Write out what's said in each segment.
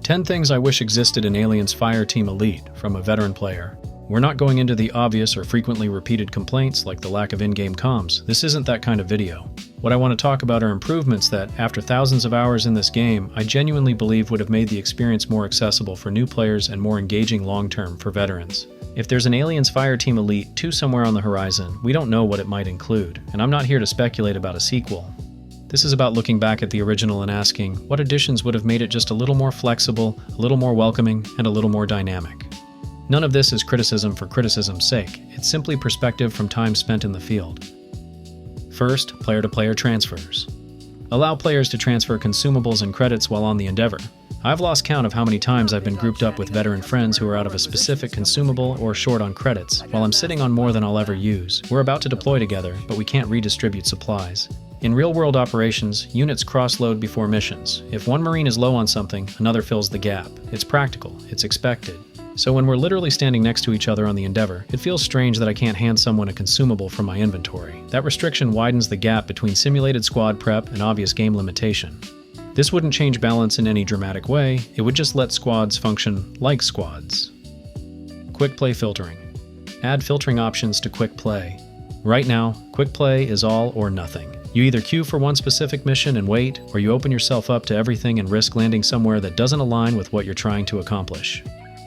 10 things I wish existed in Alien's Fireteam Elite from a veteran player. We're not going into the obvious or frequently repeated complaints like the lack of in-game comms. This isn't that kind of video. What I want to talk about are improvements that, after thousands of hours in this game, I genuinely believe would have made the experience more accessible for new players and more engaging long-term for veterans. If there's an Alien's Fireteam Elite 2 somewhere on the horizon, we don't know what it might include, and I'm not here to speculate about a sequel. This is about looking back at the original and asking, what additions would have made it just a little more flexible, a little more welcoming, and a little more dynamic? None of this is criticism for criticism's sake. It's simply perspective from time spent in the field. First, player-to-player transfers. Allow players to transfer consumables and credits while on the Endeavor. I've lost count of how many times I've been grouped up with veteran friends who are out of a specific consumable or short on credits, while I'm sitting on more than I'll ever use. We're about to deploy together, but we can't redistribute supplies. In real-world operations, units cross-load before missions. If one Marine is low on something, another fills the gap. It's practical, it's expected. So when we're literally standing next to each other on the Endeavor, it feels strange that I can't hand someone a consumable from my inventory. That restriction widens the gap between simulated squad prep and obvious game limitation. This wouldn't change balance in any dramatic way, it would just let squads function like squads. Quick play filtering. Add filtering options to quick play. Right now, quick play is all or nothing. You either queue for one specific mission and wait, or you open yourself up to everything and risk landing somewhere that doesn't align with what you're trying to accomplish.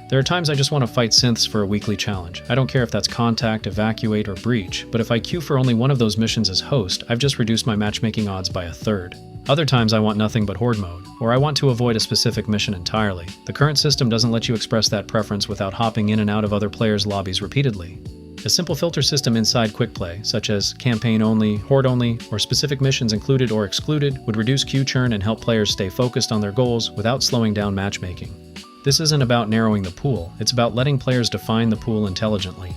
There are times I just want to fight synths for a weekly challenge. I don't care if that's contact, evacuate, or breach, but if I queue for only one of those missions as host, I've just reduced my matchmaking odds by a third. Other times I want nothing but horde mode, or I want to avoid a specific mission entirely. The current system doesn't let you express that preference without hopping in and out of other players' lobbies repeatedly. A simple filter system inside quick play, such as campaign only, horde only, or specific missions included or excluded, would reduce queue churn and help players stay focused on their goals without slowing down matchmaking. This isn't about narrowing the pool, it's about letting players define the pool intelligently.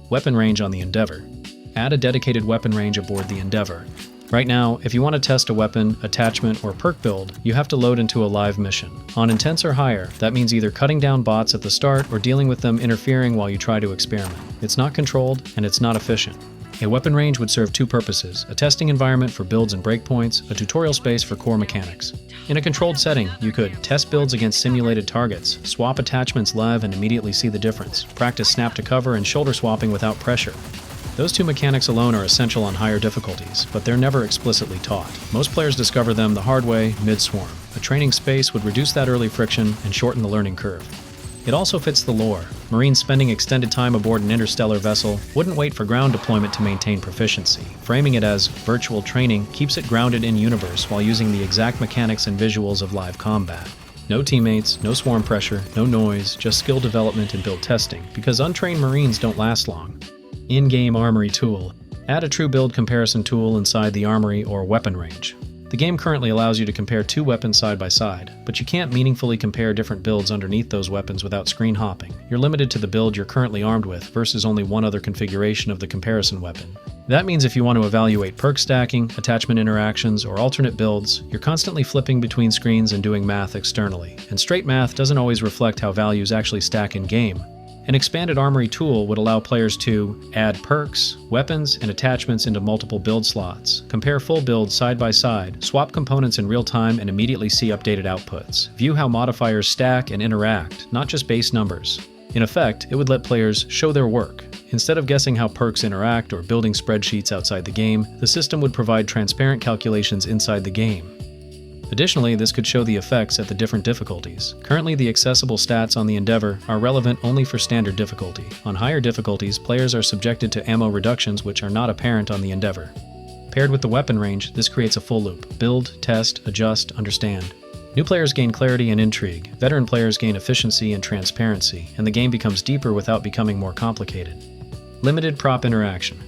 Weapon range on the Endeavor. Add a dedicated weapon range aboard the Endeavor. Right now, if you want to test a weapon, attachment, or perk build, you have to load into a live mission. On Intense or higher, that means either cutting down bots at the start or dealing with them interfering while you try to experiment. It's not controlled, and it's not efficient. A weapon range would serve two purposes: a testing environment for builds and breakpoints, a tutorial space for core mechanics. In a controlled setting, you could test builds against simulated targets, swap attachments live and immediately see the difference, practice snap to cover and shoulder swapping without pressure. Those two mechanics alone are essential on higher difficulties, but they're never explicitly taught. Most players discover them the hard way, mid-swarm. A training space would reduce that early friction and shorten the learning curve. It also fits the lore. Marines spending extended time aboard an interstellar vessel wouldn't wait for ground deployment to maintain proficiency. Framing it as virtual training keeps it grounded in universe while using the exact mechanics and visuals of live combat. No teammates, no swarm pressure, no noise, just skill development and build testing, because untrained Marines don't last long. In-game Armory Tool. Add a true build comparison tool inside the Armory or weapon range. The game currently allows you to compare two weapons side by side, but you can't meaningfully compare different builds underneath those weapons without screen hopping. You're limited to the build you're currently armed with versus only one other configuration of the comparison weapon. That means if you want to evaluate perk stacking, attachment interactions, or alternate builds, you're constantly flipping between screens and doing math externally, and straight math doesn't always reflect how values actually stack in-game. An expanded Armory Tool would allow players to add perks, weapons, and attachments into multiple build slots, compare full builds side by side, swap components in real time and immediately see updated outputs, view how modifiers stack and interact, not just base numbers. In effect, it would let players show their work. Instead of guessing how perks interact or building spreadsheets outside the game, the system would provide transparent calculations inside the game. Additionally, this could show the effects at the different difficulties. Currently, the accessible stats on the Endeavor are relevant only for standard difficulty. On higher difficulties, players are subjected to ammo reductions which are not apparent on the Endeavor. Paired with the weapon range, this creates a full loop: build, test, adjust, understand. New players gain clarity and intrigue, veteran players gain efficiency and transparency, and the game becomes deeper without becoming more complicated. Limited prop interaction.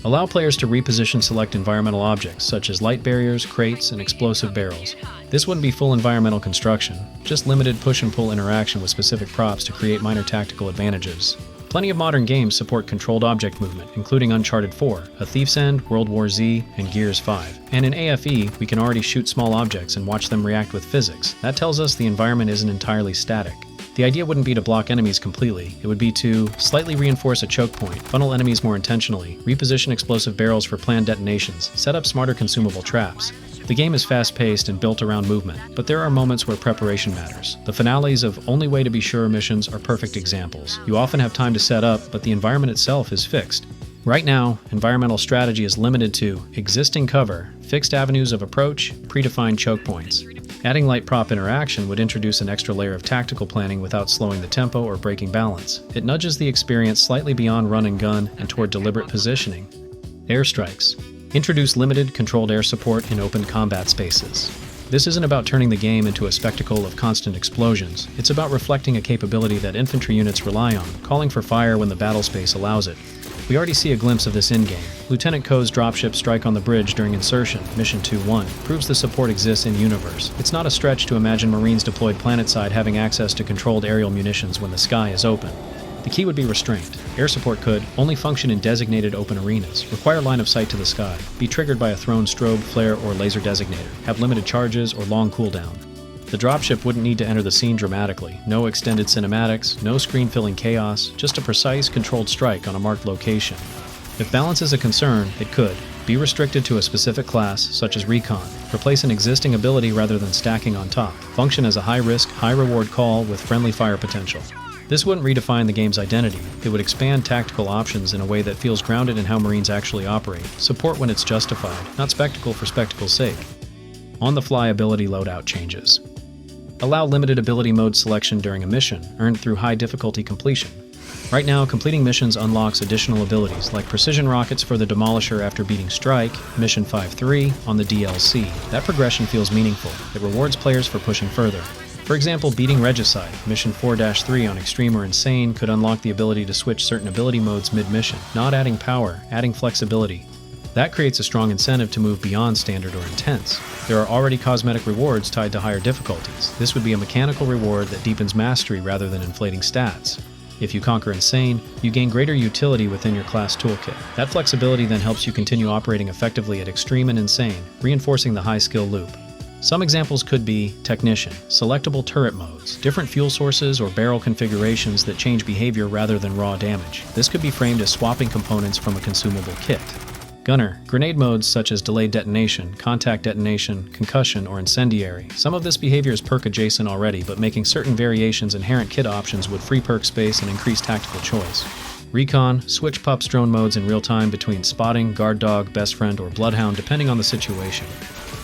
Allow players to reposition select environmental objects, such as light barriers, crates, and explosive barrels. This wouldn't be full environmental construction, just limited push and pull interaction with specific props to create minor tactical advantages. Plenty of modern games support controlled object movement, including Uncharted 4, A Thief's End, World War Z, and Gears 5. And in AFE, we can already shoot small objects and watch them react with physics. That tells us the environment isn't entirely static. The idea wouldn't be to block enemies completely, it would be to slightly reinforce a choke point, funnel enemies more intentionally, reposition explosive barrels for planned detonations, set up smarter consumable traps. The The game is fast-paced and built around movement, but there are moments where preparation matters. The finales of Only Way to Be Sure missions are perfect examples. You often have time to set up, but the environment itself is fixed. Right now, environmental strategy is limited to existing cover, fixed avenues of approach, predefined choke points. Adding light prop interaction would introduce an extra layer of tactical planning without slowing the tempo or breaking balance. It nudges the experience slightly beyond run and gun and toward deliberate positioning. Airstrikes. Introduce limited, controlled air support in open combat spaces. This isn't about turning the game into a spectacle of constant explosions. It's about reflecting a capability that infantry units rely on, calling for fire when the battle space allows it. We already see a glimpse of this in-game. Lieutenant Ko's dropship strike on the bridge during insertion, Mission 2-1, proves the support exists in-universe. It's not a stretch to imagine Marines deployed planetside having access to controlled aerial munitions when the sky is open. The key would be restraint. Air support could only function in designated open arenas, require line of sight to the sky, be triggered by a thrown strobe, flare, or laser designator, have limited charges or long cooldown. The dropship wouldn't need to enter the scene dramatically. No extended cinematics, no screen-filling chaos, just a precise, controlled strike on a marked location. If balance is a concern, it could be restricted to a specific class, such as Recon, replace an existing ability rather than stacking on top, function as a high-risk, high-reward call with friendly fire potential. This wouldn't redefine the game's identity. It would expand tactical options in a way that feels grounded in how Marines actually operate, support when it's justified, not spectacle for spectacle's sake. On-the-fly ability loadout changes. Allow limited ability mode selection during a mission, earned through high difficulty completion. Right now, completing missions unlocks additional abilities, like precision rockets for the Demolisher after beating Strike, Mission 5-3 on the DLC. That progression feels meaningful. It rewards players for pushing further. For example, beating Regicide, Mission 4-3 on Extreme or Insane could unlock the ability to switch certain ability modes mid-mission, not adding power, adding flexibility. That creates a strong incentive to move beyond standard or intense. There are already cosmetic rewards tied to higher difficulties. This would be a mechanical reward that deepens mastery rather than inflating stats. If you conquer Insane, you gain greater utility within your class toolkit. That flexibility then helps you continue operating effectively at Extreme and Insane, reinforcing the high skill loop. Some examples could be Technician, selectable turret modes, different fuel sources or barrel configurations that change behavior rather than raw damage. This could be framed as swapping components from a consumable kit. Gunner, grenade modes such as delayed detonation, contact detonation, concussion, or incendiary. Some of this behavior is perk adjacent already, but making certain variations inherent kit options would free perk space and increase tactical choice. Recon, switch pups drone modes in real time between spotting, guard dog, best friend, or bloodhound depending on the situation.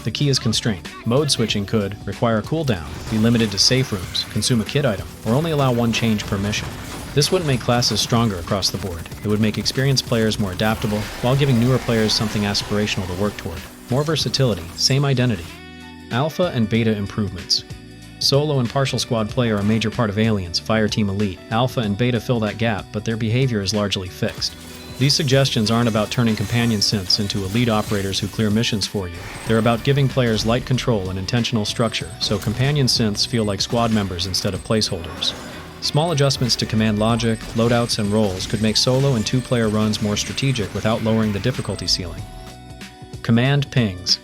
The key is constraint. Mode switching could require a cooldown, be limited to safe rooms, consume a kit item, or only allow one change per mission. This wouldn't make classes stronger across the board. It would make experienced players more adaptable, while giving newer players something aspirational to work toward. More versatility, same identity. Alpha and Beta improvements. Solo and partial squad play are a major part of Aliens, Fireteam Elite. Alpha and Beta fill that gap, but their behavior is largely fixed. These suggestions aren't about turning companion synths into elite operators who clear missions for you. They're about giving players light control and intentional structure, so companion synths feel like squad members instead of placeholders. Small adjustments to command logic, loadouts, and roles could make solo and two-player runs more strategic without lowering the difficulty ceiling. Command pings.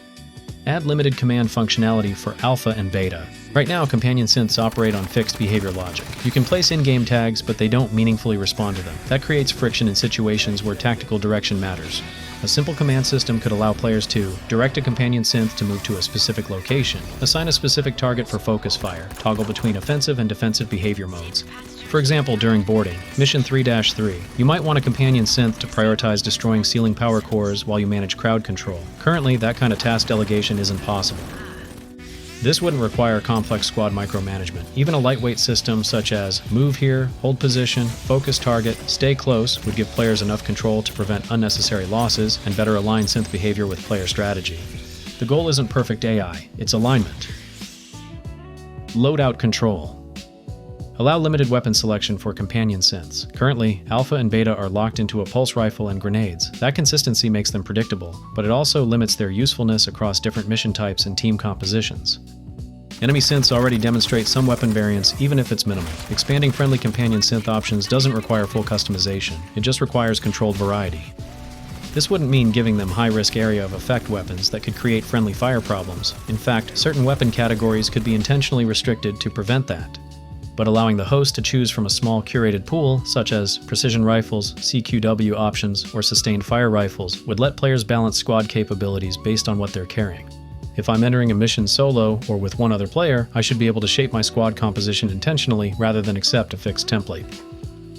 Add limited command functionality for Alpha and Beta. Right now, companion synths operate on fixed behavior logic. You can place in-game tags, but they don't meaningfully respond to them. That creates friction in situations where tactical direction matters. A simple command system could allow players to direct a companion synth to move to a specific location, assign a specific target for focus fire, toggle between offensive and defensive behavior modes. For example, during boarding, Mission 3-3, you might want a companion synth to prioritize destroying ceiling power cores while you manage crowd control. Currently, that kind of task delegation isn't possible. This wouldn't require complex squad micromanagement. Even a lightweight system such as move here, hold position, focus target, stay close would give players enough control to prevent unnecessary losses and better align synth behavior with player strategy. The goal isn't perfect AI, it's alignment. Loadout control. Allow limited weapon selection for companion synths. Currently, Alpha and Beta are locked into a pulse rifle and grenades. That consistency makes them predictable, but it also limits their usefulness across different mission types and team compositions. Enemy synths already demonstrate some weapon variance, even if it's minimal. Expanding friendly companion synth options doesn't require full customization, it just requires controlled variety. This wouldn't mean giving them high-risk area of effect weapons that could create friendly fire problems. In fact, certain weapon categories could be intentionally restricted to prevent that. But allowing the host to choose from a small curated pool, such as precision rifles, CQW options, or sustained fire rifles, would let players balance squad capabilities based on what they're carrying. If I'm entering a mission solo or with one other player, I should be able to shape my squad composition intentionally rather than accept a fixed template.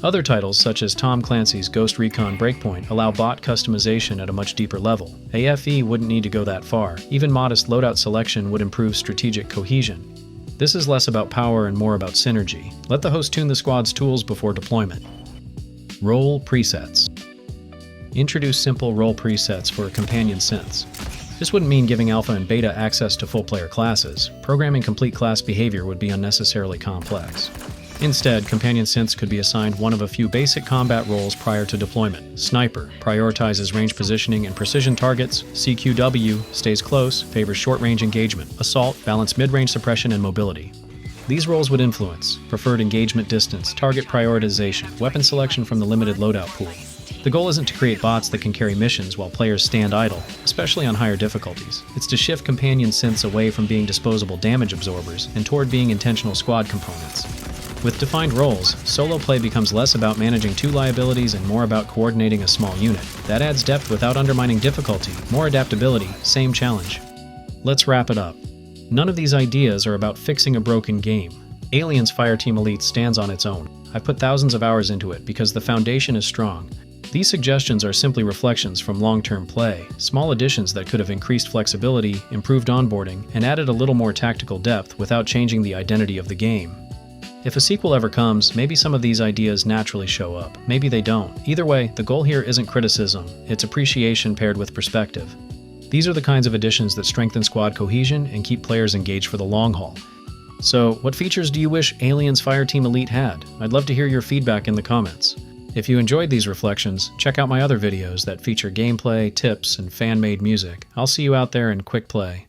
Other titles, such as Tom Clancy's Ghost Recon Breakpoint, allow bot customization at a much deeper level. AFE wouldn't need to go that far. Even modest loadout selection would improve strategic cohesion. This is less about power and more about synergy. Let the host tune the squad's tools before deployment. Role presets. Introduce simple role presets for companion synths. This wouldn't mean giving alpha and beta access to full player classes. Programming complete class behavior would be unnecessarily complex. Instead, companion synths could be assigned one of a few basic combat roles prior to deployment. Sniper prioritizes range positioning and precision targets. CQW stays close, favors short-range engagement. Assault balance mid-range suppression and mobility. These roles would influence preferred engagement distance, target prioritization, weapon selection from the limited loadout pool. The goal isn't to create bots that can carry missions while players stand idle, especially on higher difficulties. It's to shift companion synths away from being disposable damage absorbers and toward being intentional squad components. With defined roles, solo play becomes less about managing two liabilities and more about coordinating a small unit. That adds depth without undermining difficulty, more adaptability, same challenge. Let's wrap it up. None of these ideas are about fixing a broken game. Alien's Fireteam Elite stands on its own. I've put thousands of hours into it because the foundation is strong. These suggestions are simply reflections from long-term play, small additions that could have increased flexibility, improved onboarding, and added a little more tactical depth without changing the identity of the game. If a sequel ever comes, maybe some of these ideas naturally show up. Maybe they don't. Either way, the goal here isn't criticism, it's appreciation paired with perspective. These are the kinds of additions that strengthen squad cohesion and keep players engaged for the long haul. So, what features do you wish Alien's Fireteam Elite had? I'd love to hear your feedback in the comments. If you enjoyed these reflections, check out my other videos that feature gameplay, tips, and fan-made music. I'll see you out there in quick play.